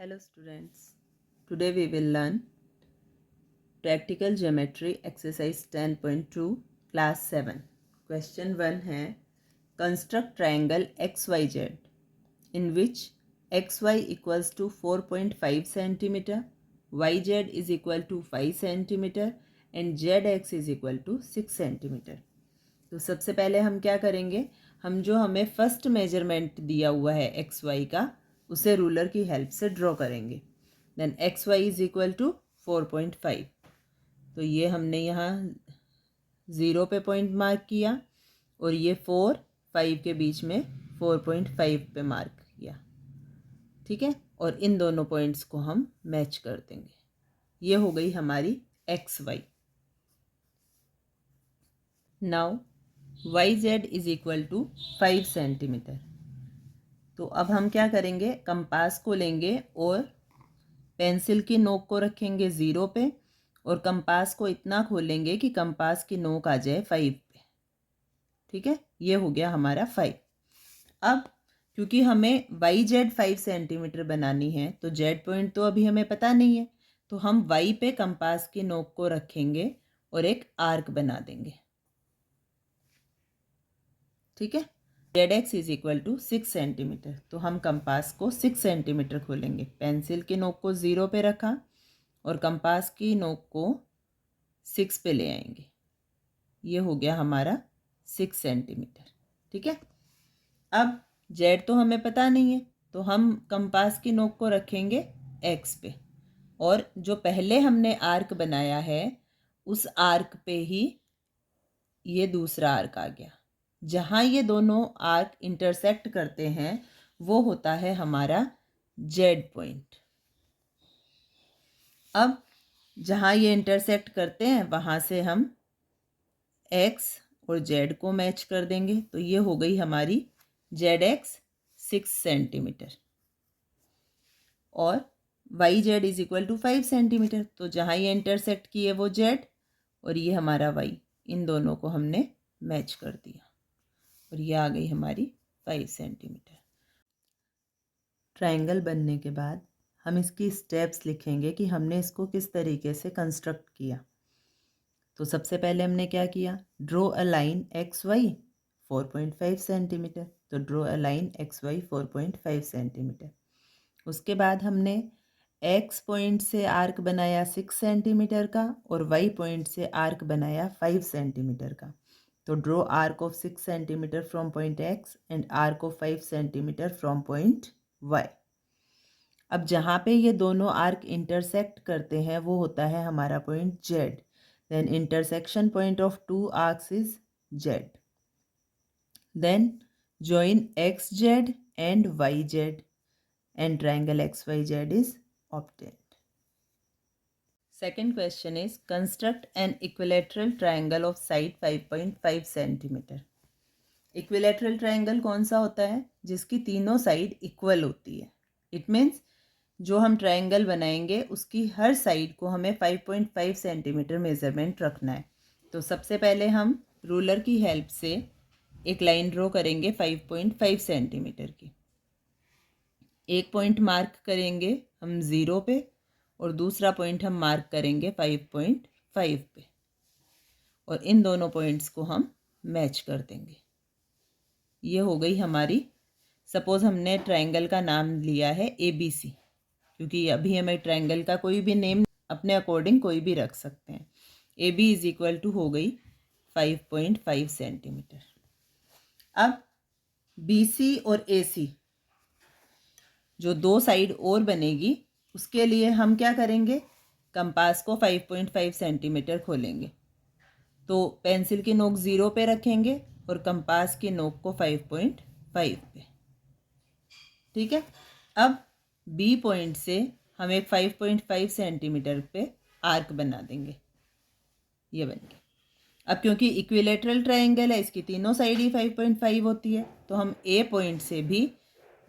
Hello students, today we will learn practical geometry exercise 10.2 class 7. Question 1 है construct triangle XYZ in which XY equals to 4.5 cm, YZ is equal to 5 cm and ZX is equal to 6 cm. तो सबसे पहले हम क्या करेंगे, हम जो हमें फर्स्ट मेजरमेंट दिया हुआ है एक्स वाई का उसे रूलर की हेल्प से ड्रॉ करेंगे. Then X Y is equal to 4.5. तो ये हमने यहाँ 0 पे पॉइंट मार्क किया और ये 4-5 के बीच में 4.5 पे मार्क किया. ठीक है, और इन दोनों पॉइंट्स को हम मैच कर देंगे. ये हो गई हमारी X Y. Now Y Z is equal to 5 centimetre. तो अब हम क्या करेंगे, कंपास को लेंगे और पेंसिल की नोक को रखेंगे 0 पे और कंपास को इतना खोलेंगे कि कंपास की नोक आ जाए 5 पे. ठीक है, ये हो गया हमारा 5. अब क्योंकि हमें वाई जेड 5 सेंटीमीटर बनानी है तो जेड पॉइंट तो अभी हमें पता नहीं है, तो हम वाई पे कंपास की नोक को रखेंगे और एक आर्क बना देंगे. ठीक है, Z X is equal to 6 centimetre. तो हम कंपास को 6 सेंटीमीटर खोलेंगे. पेंसिल की नोक को 0 पे रखा और कंपास की नोक को 6 पे ले आएंगे. ये हो गया हमारा 6 सेंटीमीटर. ठीक है, अब जेड तो हमें पता नहीं है तो हम कंपास की नोक को रखेंगे एक्स पे और जो पहले हमने आर्क बनाया है उस आर्क पे ही ये दूसरा आर्क आ गया. जहाँ ये दोनों आर्क इंटरसेक्ट करते हैं वो होता है हमारा जेड पॉइंट. अब जहाँ ये इंटरसेक्ट करते हैं वहाँ से हम एक्स और जेड को मैच कर देंगे. तो ये हो गई हमारी जेड एक्स 6 सेंटीमीटर और Y Z is equal to 5 centimetre. तो जहाँ ये इंटरसेक्ट किए वो जेड और ये हमारा वाई, इन दोनों को हमने मैच कर दिया और ये आ गई हमारी 5 सेंटीमीटर. ट्रायंगल बनने के बाद हम इसकी स्टेप्स लिखेंगे कि हमने इसको किस तरीके से कंस्ट्रक्ट किया. तो सबसे पहले हमने क्या किया, draw a line X Y 4.5 centimetre. तो draw a line X Y 4.5 centimetre. उसके बाद हमने एक्स पॉइंट से आर्क बनाया 6 सेंटीमीटर का और वाई पॉइंट से आर्क बनाया 5 सेंटीमीटर का. तो draw arc of 6 centimetre from point X and arc of 5 centimetre from point Y. अब जहाँ पे ये दोनों आर्क इंटरसेक्ट करते हैं वो होता है हमारा point Z. Then intersection point of two arcs is Z. Then join xz and yz and triangle xyz is obtained. Second question is construct an equilateral triangle of side 5.5 centimeter. Equilateral triangle कौन सा होता है, जिसकी तीनों side equal होती है. It means जो हम ट्रायंगल बनाएंगे उसकी हर साइड को हमें 5.5 सेंटीमीटर मेजरमेंट रखना है. तो सबसे पहले हम रूलर की हेल्प से एक लाइन ड्रॉ करेंगे 5.5 सेंटीमीटर की. एक पॉइंट मार्क करेंगे हम 0 पे और दूसरा पॉइंट हम मार्क करेंगे 5.5 पे और इन दोनों पॉइंट्स को हम मैच कर देंगे. ये हो गई हमारी, सपोज हमने ट्रायंगल का नाम लिया है ABC, क्योंकि अभी हमें ट्रायंगल का कोई भी नेम अपने अकॉर्डिंग कोई भी रख सकते हैं. AB इज इक्वल टू हो गई 5.5 सेंटीमीटर. अब BC और AC जो दो साइड और बनेगी उसके लिए हम क्या करेंगे, कंपास को 5.5 सेंटीमीटर खोलेंगे. तो पेंसिल की नोक 0 पे रखेंगे और कंपास की नोक को 5.5 पे. ठीक है, अब B पॉइंट से हम एक 5.5 सेंटीमीटर पे आर्क बना देंगे. ये बन गया. अब क्योंकि इक्विलेटरल ट्रायंगल है इसकी तीनों साइड ही 5.5 होती है तो हम A पॉइंट से भी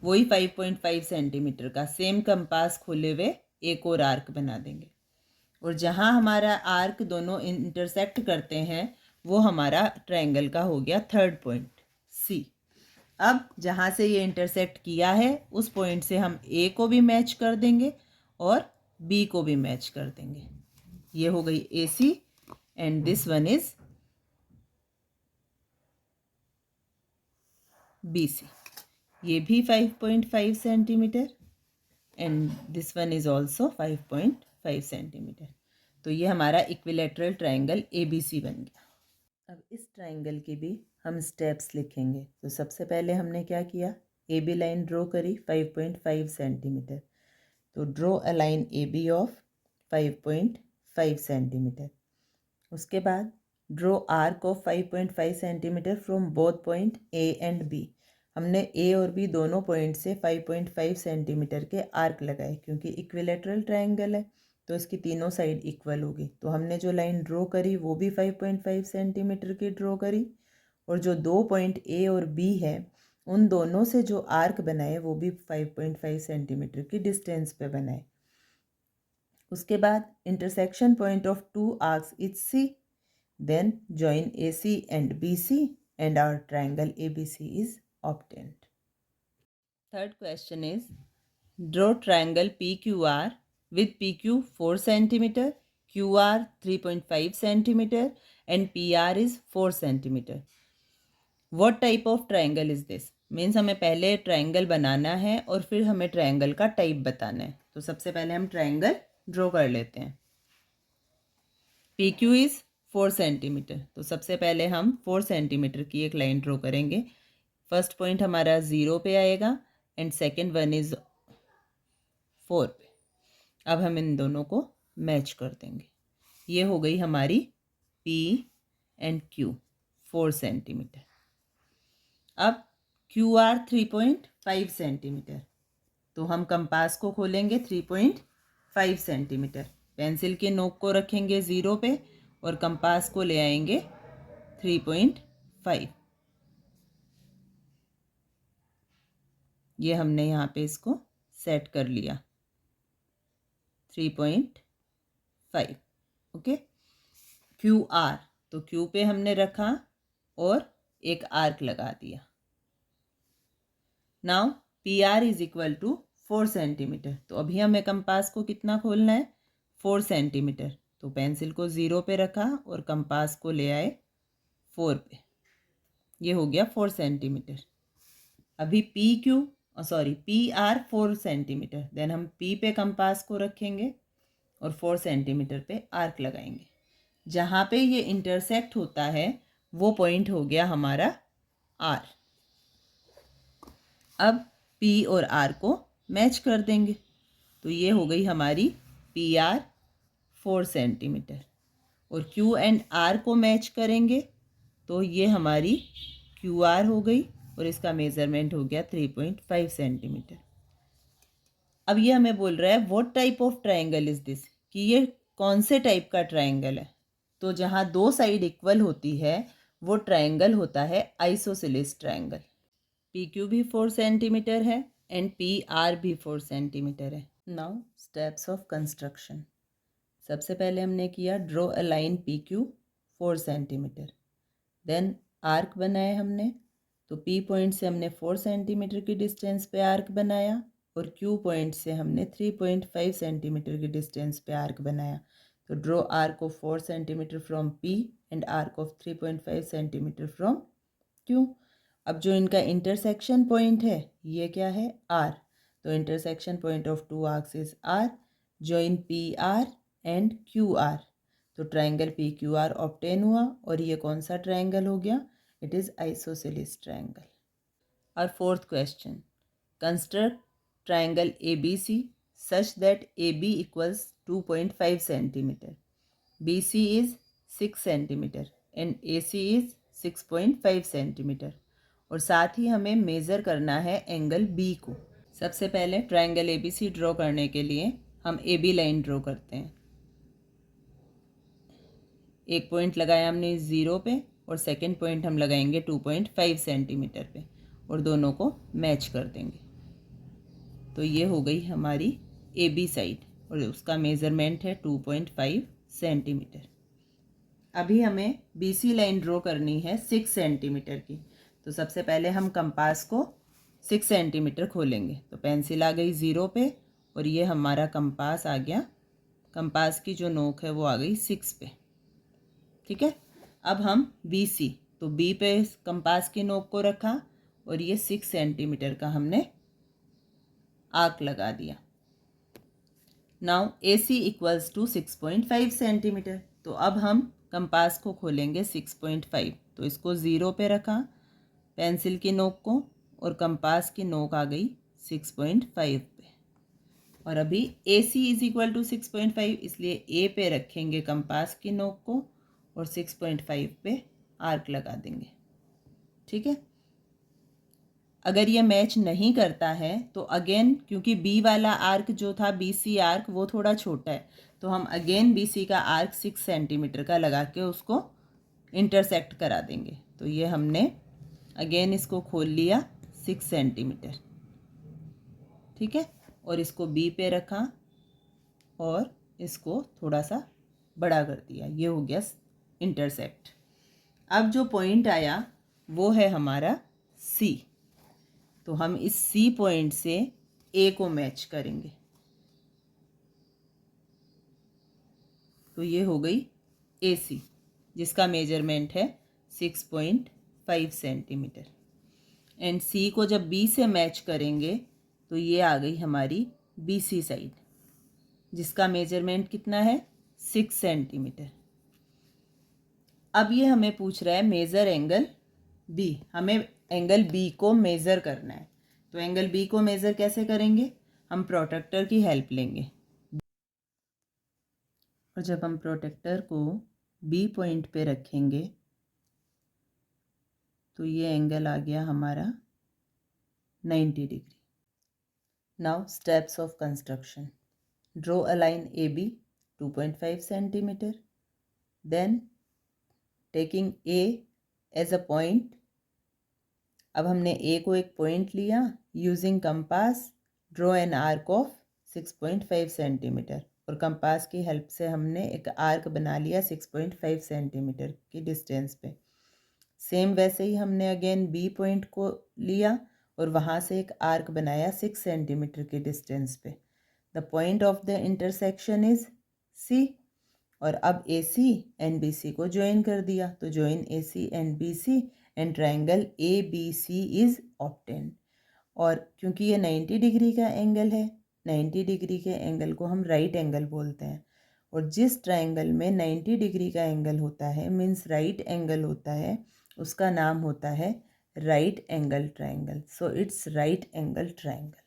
वही 5.5 सेंटीमीटर का सेम कंपास खोले हुए एक और आर्क बना देंगे और जहाँ हमारा आर्क दोनों इंटरसेक्ट करते हैं वो हमारा ट्रायंगल का हो गया थर्ड पॉइंट C. अब जहाँ से ये इंटरसेक्ट किया है उस पॉइंट से हम ए को भी मैच कर देंगे और बी को भी मैच कर देंगे। ये हो गई A C and this one is B C. ये भी 5.5 centimetre and this one is also 5.5 centimetre. तो ये हमारा equilateral triangle A B C बन गया। अब इस ट्राइंगल के भी हम स्टेप्स लिखेंगे। तो सबसे पहले हमने क्या किया, ए बी लाइन ड्रॉ करी 5.5 सेंटीमीटर। तो draw a line A B of 5.5 centimetre. उसके बाद draw arc of 5.5 centimetre from both point A and B. हमने ए और बी दोनों पॉइंट से 5.5 सेंटीमीटर के आर्क लगाए, क्योंकि इक्विलेटरल ट्राइंगल है तो इसकी तीनों साइड इक्वल होगी। तो हमने जो लाइन ड्रॉ करी वो भी 5.5 सेंटीमीटर की ड्रॉ करी, और जो दो पॉइंट ए और बी है उन दोनों से जो आर्क बनाए वो भी 5.5 सेंटीमीटर की डिस्टेंस पे बनाए। उसके बाद intersection point of two arcs is C, then join A C and B C and our triangle A B C is obtained. Third question is, draw triangle PQR with PQ 4 cm, QR 3.5 cm and PR is 4 cm. What type of triangle is this? Means हमें पहले triangle बनाना है और फिर हमें triangle का type बताना है। तो सबसे पहले हम ट्राइंगल ड्रॉ कर लेते हैं। PQ is 4 centimetre. तो सबसे पहले हम 4 सेंटीमीटर की एक लाइन ड्रॉ करेंगे। फर्स्ट पॉइंट हमारा 0 पे आएगा एंड सेकेंड वन इज 4 पे। अब हम इन दोनों को मैच कर देंगे। ये हो गई हमारी P एंड Q 4 सेंटीमीटर। अब QR 3.5 सेंटीमीटर। तो हम कंपास को खोलेंगे 3.5 सेंटीमीटर, पेंसिल के नोक को रखेंगे 0 पे और कंपास को ले आएंगे 3.5। ये हमने यहाँ पे इसको सेट कर लिया 3.5। ओके, क्यू आर, तो क्यू पे हमने रखा और एक आर्क लगा दिया। Now P R is equal to 4 centimetre. तो अभी हमें कंपास को कितना खोलना है, 4 सेंटीमीटर। तो पेंसिल को 0 पे रखा और कंपास को ले आए 4 पे। ये हो गया 4 सेंटीमीटर। अभी P Q P R 4 centimetre, then हम पी पे कंपास को रखेंगे और 4 सेंटीमीटर पे आर्क लगाएंगे। जहाँ पे ये इंटरसेक्ट होता है वो पॉइंट हो गया हमारा आर। अब पी और आर को मैच कर देंगे। तो ये हो गई हमारी पी आर 4 सेंटीमीटर, और क्यू एंड आर को मैच करेंगे तो ये हमारी क्यू आर हो गई और इसका मेज़रमेंट हो गया 3.5 सेंटीमीटर। अब ये हमें बोल रहा है what type of triangle is this, कि ये कौन से टाइप का ट्राइंगल है। तो जहाँ दो साइड इक्वल होती है वो ट्राइंगल होता है आइसोसेलेस ट्राइंगल। पी क्यू भी 4 सेंटीमीटर है एंड पी आर भी 4 सेंटीमीटर है। Now steps of construction. सबसे पहले हमने किया draw a line P Q 4 centimetre, then arc बनाए हमने। तो पी पॉइंट से हमने 4 सेंटीमीटर की डिस्टेंस पे आर्क बनाया और क्यू पॉइंट से हमने 3.5 सेंटीमीटर की डिस्टेंस पे आर्क बनाया। तो draw arc of 4 centimetre from P and arc of 3.5 centimetre from Q. अब जो इनका इंटरसेक्शन पॉइंट है ये क्या है, आर। तो intersection point of two arcs is R, join P R and Q R. तो triangle P Q R obtain हुआ और ये कौन सा ट्राइंगल हो गया, इट इज़ आइसोसेलेस ट्राइंगल। और fourth question, construct triangle ABC such that AB equals 2.5 centimeter, BC is 6 centimeter and AC is 6.5 centimeter। और साथ ही हमें मेज़र करना है एंगल B को। सबसे पहले ट्राइंगल ABC ड्रॉ करने के लिए हम AB लाइन ड्रॉ करते हैं। एक पॉइंट लगाया हमने 0 पे और सेकंड पॉइंट हम लगाएंगे 2.5 सेंटीमीटर पे और दोनों को मैच कर देंगे। तो ये हो गई हमारी ए बी साइड और उसका मेज़रमेंट है 2.5 सेंटीमीटर। अभी हमें बी सी लाइन ड्रॉ करनी है 6 सेंटीमीटर की। तो सबसे पहले हम कंपास को 6 सेंटीमीटर खोलेंगे। तो पेंसिल आ गई 0 पे और ये हमारा कंपास आ गया, कंपास की जो नोक है वो आ गई 6 पे। ठीक है, अब हम BC, तो B पे कंपास की नोक को रखा और ये 6 सेंटीमीटर का हमने आर्क लगा दिया। Now AC equals to 6.5 centimetre. तो अब हम कंपास को खोलेंगे 6.5, तो इसको 0 पे रखा, पेंसिल की नोक को, और कंपास की नोक आ गई 6.5 पे। और अभी AC इज इक्वल टू 6.5, इसलिए A पे रखेंगे कंपास की नोक को और 6.5 पे आर्क लगा देंगे। ठीक है, अगर ये मैच नहीं करता है तो अगेन, क्योंकि B वाला आर्क जो था BC आर्क वो थोड़ा छोटा है, तो हम अगेन BC का आर्क 6 सेंटीमीटर का लगा के उसको इंटरसेक्ट करा देंगे। तो ये हमने अगेन इसको खोल लिया 6 सेंटीमीटर। ठीक है, और इसको B पे रखा और इसको थोड़ा सा बड़ा कर दिया, ये हो गया इंटरसेक्ट। अब जो पॉइंट आया वो है हमारा C, तो हम इस C पॉइंट से A को मैच करेंगे। तो ये हो गई AC, जिसका मेजरमेंट है 6.5 सेंटीमीटर। एंड C को जब B से मैच करेंगे तो ये आ गई हमारी BC साइड, जिसका मेजरमेंट कितना है 6 सेंटीमीटर। अब ये हमें पूछ रहा है मेज़र एंगल B, हमें एंगल B को मेज़र करना है। तो एंगल B को मेज़र कैसे करेंगे, हम प्रोट्रैक्टर की हेल्प लेंगे। और जब हम प्रोट्रैक्टर को B पॉइंट पे रखेंगे तो ये एंगल आ गया हमारा 90 degree. Now steps of construction. Draw a line AB 2.5 centimetre, then taking A as a point. अब हमने A को एक पॉइंट लिया, using compass draw an arc of 6.5 centimetre, और कंपास की हेल्प से हमने एक आर्क बना लिया 6.5 सेंटीमीटर की डिस्टेंस पे। सेम वैसे ही हमने अगेन B पॉइंट को लिया और वहाँ से एक आर्क बनाया 6 सेंटीमीटर की डिस्टेंस पे। The point of the intersection is C, और अब AC एंड BC को ज्वाइन कर दिया, तो join AC and BC and triangle ABC is obtained. और क्योंकि ये 90 डिग्री का एंगल है, 90 डिग्री के एंगल को हम राइट एंगल बोलते हैं, और जिस ट्राइंगल में 90 डिग्री का एंगल होता है मीन्स राइट एंगल होता है, उसका नाम होता है right angle triangle. So it's right angle triangle.